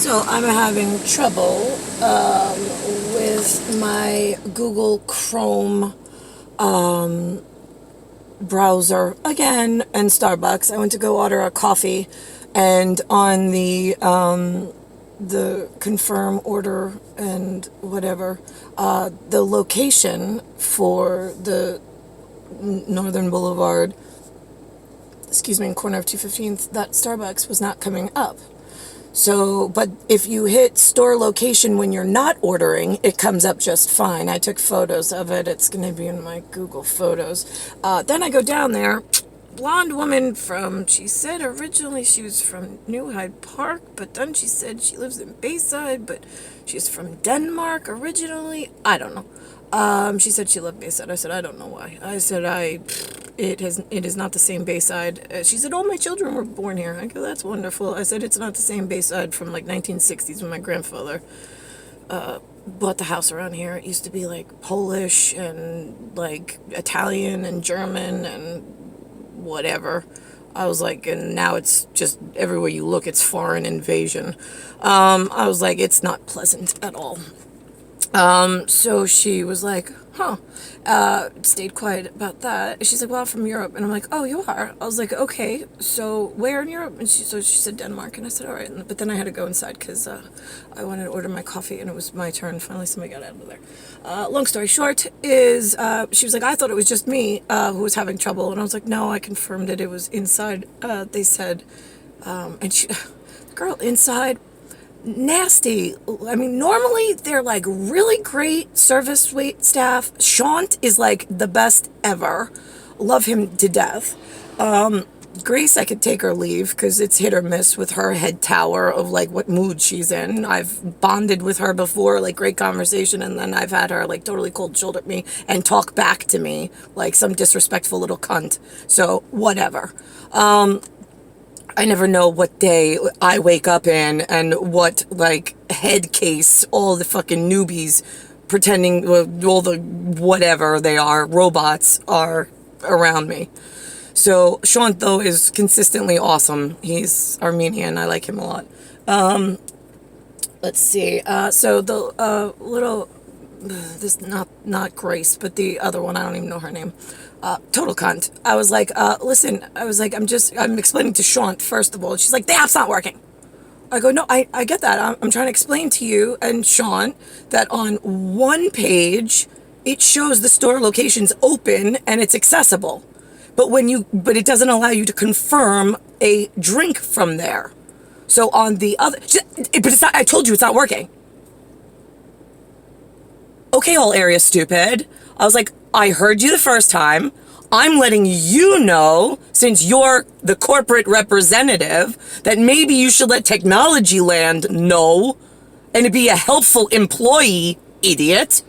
So I'm having trouble with my Google Chrome browser again, and Starbucks. I went to go order a coffee, and on the confirm order and whatever, the location for the Northern Boulevard, corner of 215th, that Starbucks was not coming up. So, but if you hit store location when you're not ordering, it comes up just fine. I took photos of it. It's going to be in my Google Photos. Then I go down there. Blonde woman she said originally she was from New Hyde Park, but then she said she lives in Bayside, but she's from Denmark originally. I don't know. She said she lived Bayside. I said, I don't know why. I said, it is not the same Bayside. She said, all my children were born here. I go, that's wonderful. I said, it's not the same Bayside from like 1960s when my grandfather bought the house around here. It used to be like Polish and like Italian and German and whatever. I was like, and now it's just everywhere you look, it's foreign invasion. I was like, it's not pleasant at all. So she was like, stayed quiet about that. She's like, well, I'm from Europe. And I'm like, oh, you are? I was like, okay, so where in Europe? And she said Denmark. And I said, all right. But then I had to go inside because I wanted to order my coffee, and it was my turn. Finally, somebody got out of there. Long story short is, she was like, I thought it was just me who was having trouble. And I was like, no, I confirmed it. It was inside. They said, and the girl inside, nasty. I mean, normally they're like really great service wait staff. Shant is like the best ever. Love him to death. Grace, I could take her leave because it's hit or miss with her head tower of like what mood she's in. I've bonded with her before, like great conversation, and then I've had her like totally cold shoulder me and talk back to me like some disrespectful little cunt. So whatever. I never know what day I wake up in and what, like, head case all the fucking newbies pretending all the whatever they are, robots, are around me. So, Sean, though, is consistently awesome. He's Armenian. I like him a lot. Let's see. So, the little... This, not Grace, but the other one, I don't even know her name. Total cunt. I was like, listen, I was like, I'm explaining to Sean, first of all. She's like, the app's not working. I go, no, I get that. I'm trying to explain to you and Sean that on one page, it shows the store location's open and it's accessible. But but it doesn't allow you to confirm a drink from there. So on the other, but it's not, I told you it's not working. Okay, whole area stupid. I was like, I heard you the first time. I'm letting you know, since you're the corporate representative, that maybe you should let Technology Land know and be a helpful employee, idiot,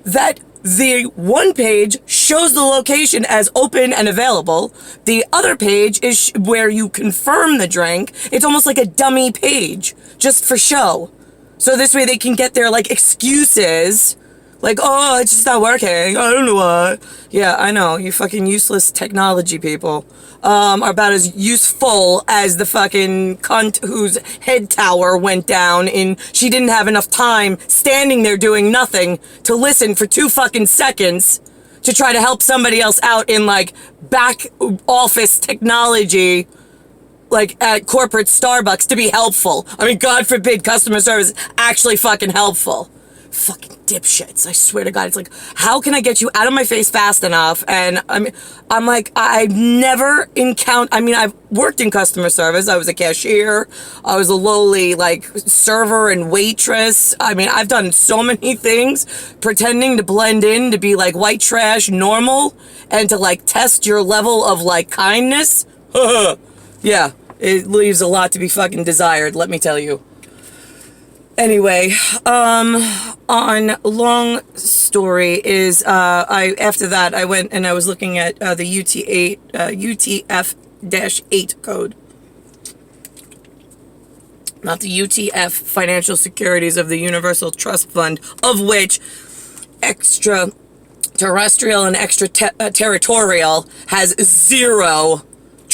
that the one page shows the location as open and available. The other page is where you confirm the drink. It's almost like a dummy page, just for show. So this way they can get their, like, excuses. Like, oh, it's just not working. I don't know why. Yeah, I know. You fucking useless technology people are about as useful as the fucking cunt whose head tower went down she didn't have enough time standing there doing nothing to listen for 2 fucking seconds to try to help somebody else out in, like, back office technology, like at corporate Starbucks, to be helpful. I mean, God forbid customer service is actually fucking helpful. Fucking dipshits, I swear to God. It's like, how can I get you out of my face fast enough? And I'm like, I've never encountered, I've worked in customer service. I was a cashier. I was a lowly, like, server and waitress. I've done so many things, pretending to blend in, to be like white trash normal, and to like test your level of like kindness. Yeah, it leaves a lot to be fucking desired, let me tell you. Anyway, on long story is, after that, I went and I was looking at the UTF-8 code. Not the UTF Financial Securities of the Universal Trust Fund, of which extraterrestrial and extraterritorial has 0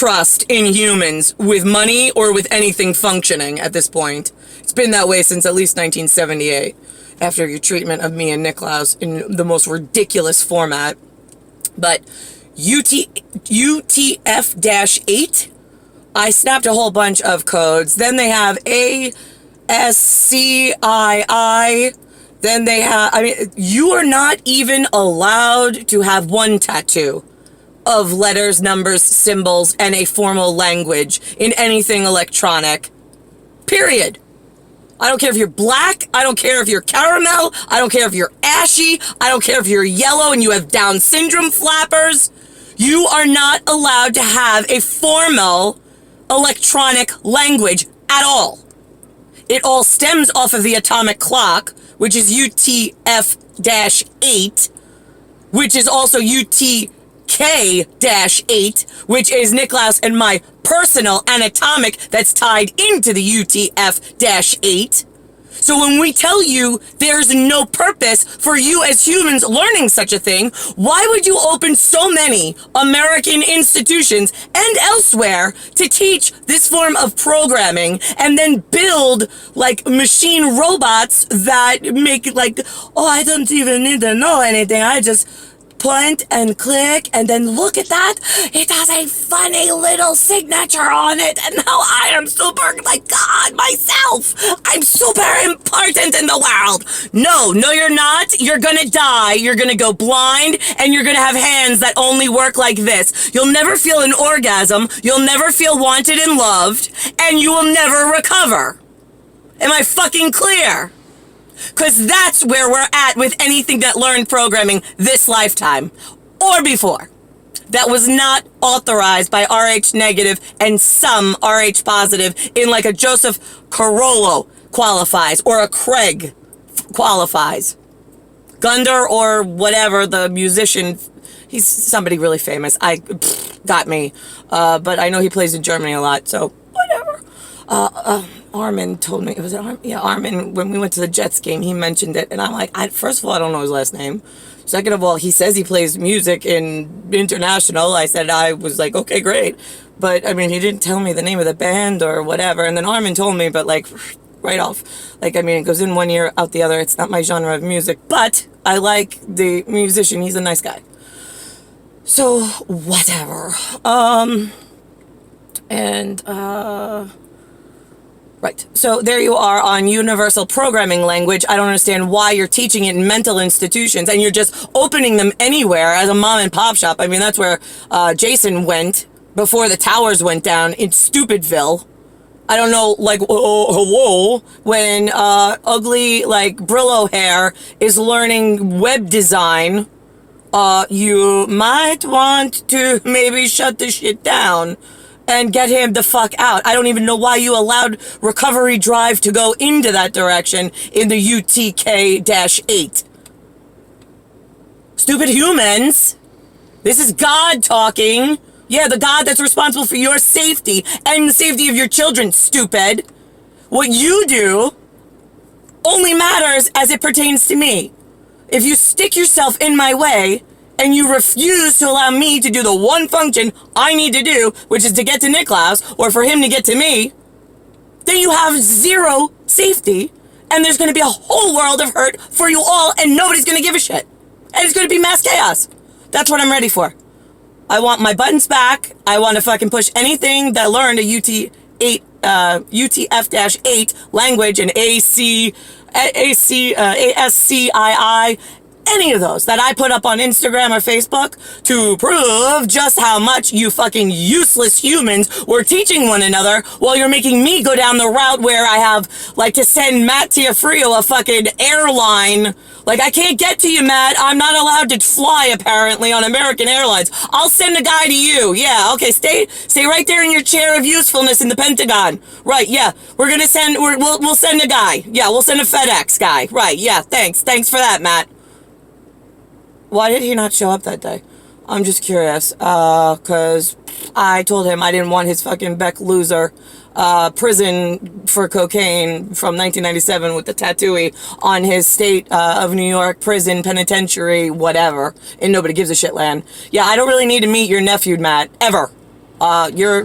trust in humans with money or with anything functioning at this point. It's been that way since at least 1978, after your treatment of me and Niklaus in the most ridiculous format. But UTF-8, I snapped a whole bunch of codes. Then they have ASCII. Then they have, I mean, you are not even allowed to have one tattoo of letters, numbers, symbols, and a formal language in anything electronic. Period. I don't care if you're black. I don't care if you're caramel. I don't care if you're ashy. I don't care if you're yellow and you have Down syndrome flappers. You are not allowed to have a formal electronic language at all. It all stems off of the atomic clock, which is UTF-8, which is also UTK-8, which is Niklaus and my personal anatomic that's tied into the UTF-8. So when we tell you there's no purpose for you as humans learning such a thing, why would you open so many American institutions and elsewhere to teach this form of programming and then build like machine robots that make like, oh, I don't even need to know anything. I just point and click, and then look at that. It has a funny little signature on it, and now I am super like God myself. I'm super important in the world. No, you're not. You're gonna die. You're gonna go blind, and you're gonna have hands that only work like this. You'll never feel an orgasm. You'll never feel wanted and loved, and you will never recover. Am I fucking clear? Because that's where we're at with anything that learned programming this lifetime or before. That was not authorized by RH negative and some RH positive in like a Joseph Carollo qualifies or a Craig qualifies. Gunder or whatever, the musician, he's somebody really famous. Got me. But I know he plays in Germany a lot, so whatever. Armin told me, Armin, when we went to the Jets game, he mentioned it, and I'm like, first of all, I don't know his last name. Second of all, he says he plays music in international. I was like, okay, great. But, I mean, he didn't tell me the name of the band or whatever, and then Armin told me, but, like, right off. Like, I mean, it goes in one ear, out the other. It's not my genre of music, but I like the musician. He's a nice guy. So, whatever. Right. So there you are on universal programming language. I don't understand why you're teaching it in mental institutions and you're just opening them anywhere as a mom and pop shop. I mean, that's where Jason went before the towers went down in Stupidville. I don't know, like, whoa, when ugly, like, Brillo hair is learning web design, you might want to maybe shut the shit down and get him the fuck out. I don't even know why you allowed Recovery Drive to go into that direction in the UTK-8. Stupid humans. This is God talking. Yeah, the God that's responsible for your safety and the safety of your children, stupid. What you do only matters as it pertains to me. If you stick yourself in my way, and you refuse to allow me to do the one function I need to do, which is to get to Niklaus, or for him to get to me, then you have zero safety, and there's going to be a whole world of hurt for you all, and nobody's going to give a shit. And it's going to be mass chaos. That's what I'm ready for. I want my buttons back. I want to fucking push anything that learned a UTF-8 language and ASCII, any of those that I put up on Instagram or Facebook to prove just how much you fucking useless humans were teaching one another while you're making me go down the route where I have, like, to send Matt Tiafrio a fucking airline. Like, I can't get to you, Matt. I'm not allowed to fly, apparently, on American Airlines. I'll send a guy to you. Yeah, okay, stay right there in your chair of usefulness in the Pentagon. Right, yeah, we'll send a guy. Yeah, we'll send a FedEx guy. Right, yeah, thanks for that, Matt. Why did he not show up that day? I'm just curious, because I told him I didn't want his fucking Beck loser prison for cocaine from 1997 with the tattooey on his state of New York prison, penitentiary, whatever, in nobody gives a shit land. Yeah, I don't really need to meet your nephew, Matt, ever. Your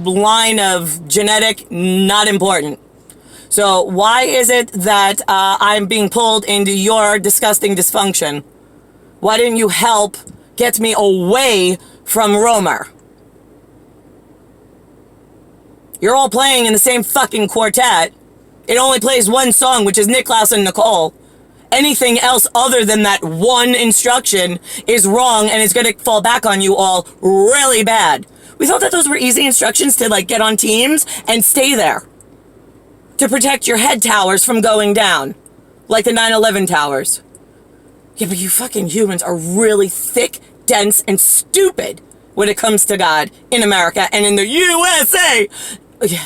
line of genetic, not important. So why is it that I'm being pulled into your disgusting dysfunction? Why didn't you help get me away from Romer? You're all playing in the same fucking quartet. It only plays one song, which is Niklaus and Nicole. Anything else other than that one instruction is wrong, and it's going to fall back on you all really bad. We thought that those were easy instructions to, like, get on teams and stay there. To protect your head towers from going down. Like the 9/11 towers. Yeah, but you fucking humans are really thick, dense, and stupid when it comes to God in America and in the USA. Yeah.